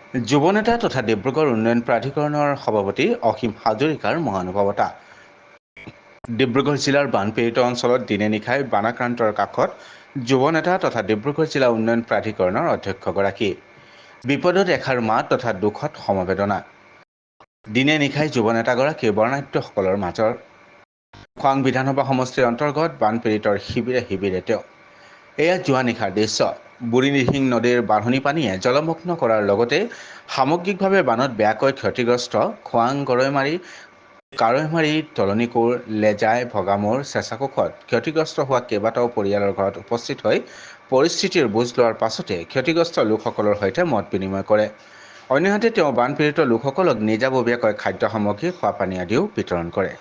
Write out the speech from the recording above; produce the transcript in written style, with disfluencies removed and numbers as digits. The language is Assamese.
যুৱ নেতা তথা ডিব্ৰুগড় উন্নয়ন প্ৰাধিকৰণৰ সভাপতি অসীম হাজৰিকাৰ মহানুভৱতা। ডিব্ৰুগড় জিলাৰ বানপীড়িত অঞ্চলত দিনে নিশাই বানাক্ৰান্তৰ কাষত যুৱ নেতা তথা ডিব্ৰুগড় জিলা উন্নয়ন প্ৰাধিকৰণৰ অধ্যক্ষগৰাকী। বিপদত এষাৰ মাত তথা দুখত সমবেদনা। দিনে নিশাই যুৱ নেতাগৰাকীৰ বৰ্ণাঢ্যসকলৰ মাজৰ খোৱাং বিধানসভা সমষ্টিৰ অন্তৰ্গত বানপীড়িতৰ শিবিৰে শিবিৰে তেওঁ। এয়া যোৱা নিশাৰ দৃশ্য। বুঢ়ীদিহিং নদীৰ বাঢ়নী পানীয়ে জলমগ্ন কৰাৰ লগতে সামগ্ৰিকভাৱে বানত বেয়াকৈ ক্ষতিগ্ৰস্ত খোৱাং কাৰৈমাৰী তলনীকোৰ লেজাই ভগামোৰ চেঁচাকোখত ক্ষতিগ্ৰস্ত হোৱা কেইবাটাও পৰিয়ালৰ ঘৰত উপস্থিত হৈ পৰিস্থিতিৰ বুজ লোৱাৰ পাছতে ক্ষতিগ্ৰস্ত লোকসকলৰ সৈতে মত বিনিময় কৰে। অন্যহাতে তেওঁ বানপীড়িত লোকসকলক নিজাববীয়াকৈ খাদ্য সামগ্ৰী খোৱাপানী আদিও বিতৰণ কৰে।